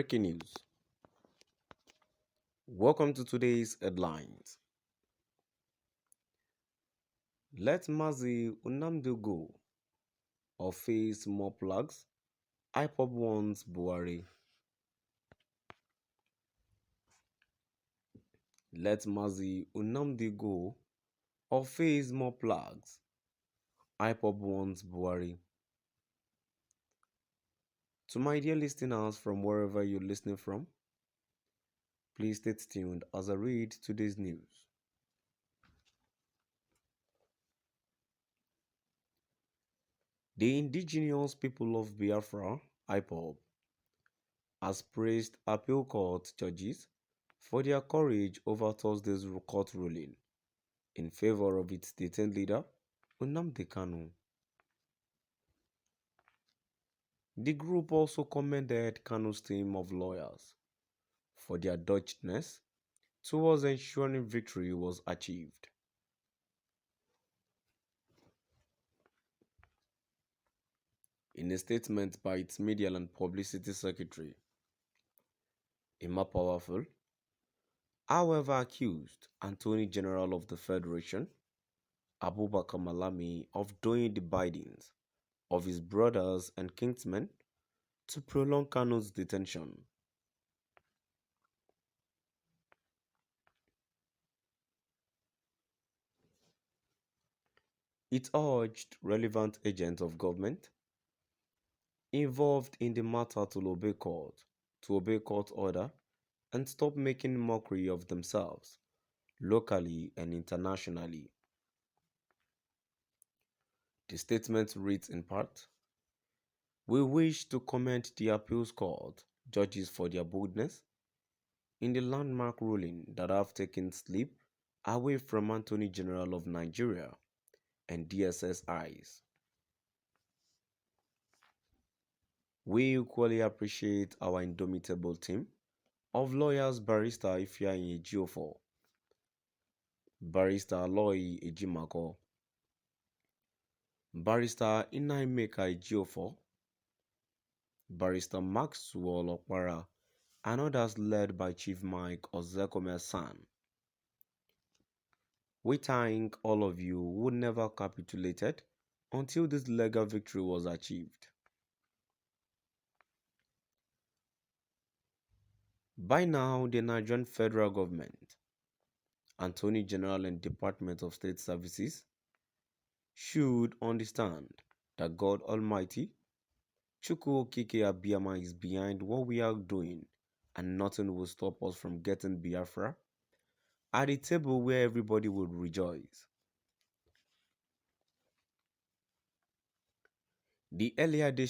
Breaking news. Welcome to today's headlines. Let Mazi Nnamdi go or face more plugs? IPOB warns Buhari. Let Mazi Nnamdi go or face more plugs? IPOB warns Buhari. To my dear listeners from wherever you're listening from, please stay tuned as I read today's news. The indigenous people of Biafra, IPOB, has praised appeal court judges for their courage over Thursday's court ruling in favor of its detained leader, Nnamdi Kanu. The group also commended Kanu's team of lawyers for their doggedness towards ensuring victory was achieved. In a statement by its Media and Publicity Secretary, Emma Powerful, however, accused Attorney General of the Federation, Abubakar Malami, of doing the bidings of his brothers and kinsmen to prolong Kanu's detention. It urged relevant agents of government involved in the matter to obey court order and stop making mockery of themselves locally and internationally. The statement reads in part, "We wish to commend the appeals court judges for their boldness in the landmark ruling that have taken sleep away from Attorney General of Nigeria and DSS eyes. We equally appreciate our indomitable team of lawyers Barrister Ifeanyi Ejiofor, Barrister Aloy Ejimako, Barrister Inaimeka Ejiofor, Barrister Maxwell Okpara, and others led by Chief Mike Ozekome-san. We thank all of you who never capitulated until this legal victory was achieved. By now, the Nigerian federal government, Attorney General and Department of State Services should understand that God Almighty, Chukwu Okike Abiyama, is behind what we are doing, and nothing will stop us from getting Biafra at a table where everybody will rejoice. The earlier they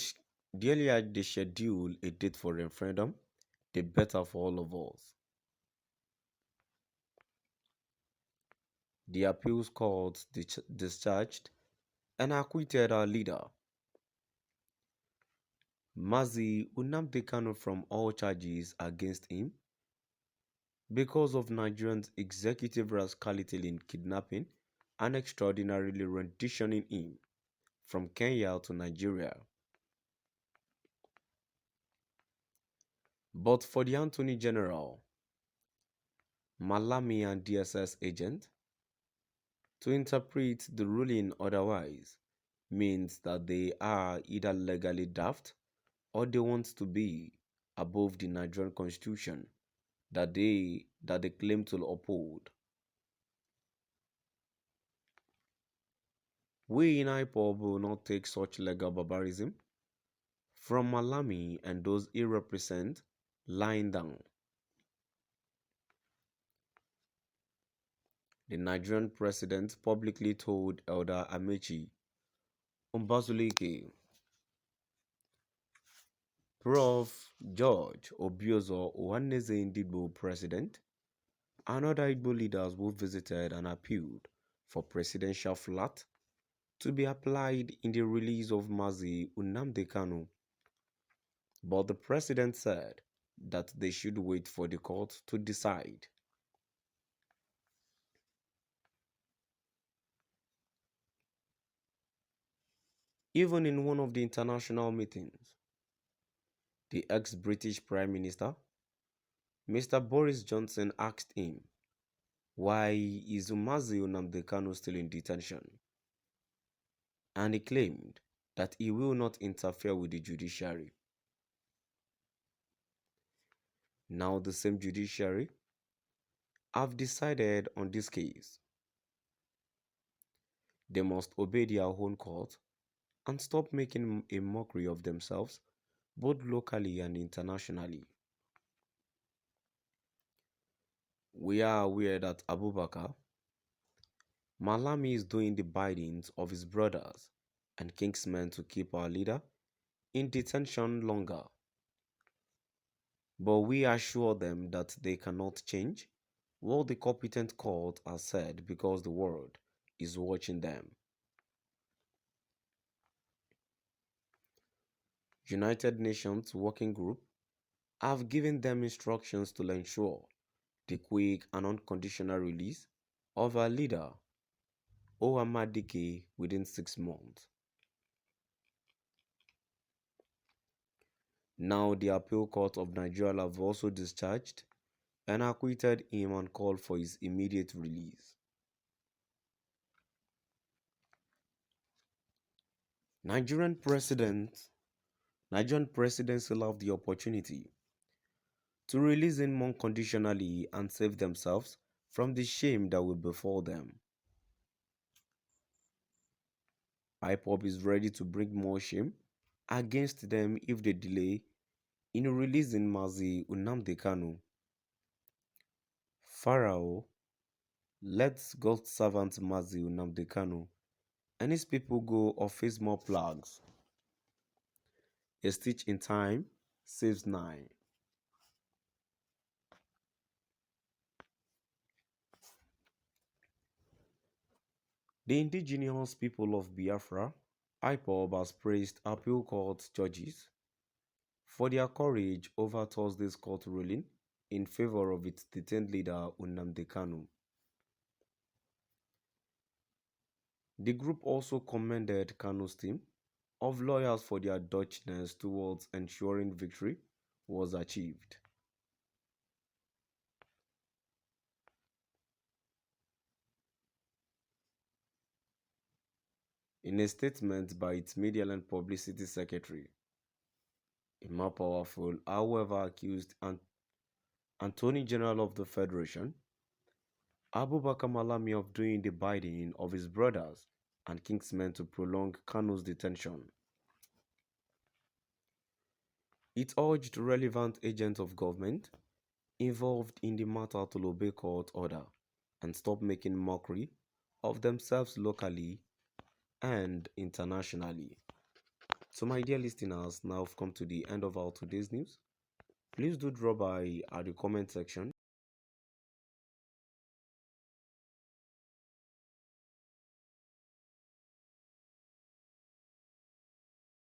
schedule a date for referendum, the better for all of us. The appeals court discharged and acquitted our leader, Mazi Nnamdi Kanu, from all charges against him because of Nigerians' executive rascality in kidnapping and extraordinarily renditioning him from Kenya to Nigeria. But for the Attorney General, Malami, and DSS agent, to interpret the ruling otherwise means that they are either legally daft or they want to be above the Nigerian constitution that they claim to uphold. We in IPOB will not take such legal barbarism from Malami and those he represents lying down. The Nigerian president publicly told Elder Amechi Mbazulike, Prof. George Obiozo Ohaneze Ndigbo president, and other Igbo leaders who visited and appealed for presidential flat to be applied in the release of Mazi Nnamdi Kanu. But the president said that they should wait for the court to decide. Even in one of the international meetings, The ex-British Prime Minister, Mr. Boris Johnson, asked him, why is Umazi Nnamdi Kanu still in detention? And he claimed that he will not interfere with the judiciary. Now the same judiciary have decided on this case. They must obey their own court and stop making a mockery of themselves both locally and internationally. We are aware that Abubakar Malami is doing the bidings of his brothers and kingsmen to keep our leader in detention longer. But we assure them that they cannot change what the competent court has said because the world is watching them. United Nations Working Group have given them instructions to ensure the quick and unconditional release of our leader, Ohamadike, within 6 months. Now the Appeal Court of Nigeria have also discharged and acquitted him and called for his immediate release. Nigerian president, Nigerian presidency will have the opportunity to release him unconditionally and save themselves from the shame that will befall them. IPOB is ready to bring more shame against them if they delay in releasing Mazi Nnamdi Kanu. Pharaoh lets God's servant Mazi Nnamdi Kanu and his people go or face more plagues. A stitch in time saves nine. The indigenous people of Biafra, IPOB, has praised appeal court judges for their courage over Thursday's court ruling in favor of its detained leader Nnamdi Kanu. The group also commended Kanu's team of lawyers for their doggedness towards ensuring victory was achieved. In a statement by its Media and Publicity Secretary, Emma Powerful, however, accused Attorney General of the Federation, Abubakar Malami, of doing the bidding of his brothers and kingsmen to prolong Kanu's detention. It urged relevant agents of government involved in the matter to obey court order and stop making mockery of themselves locally and internationally. So my dear listeners, now we've come to the end of our today's news. Please do drop by at the comment section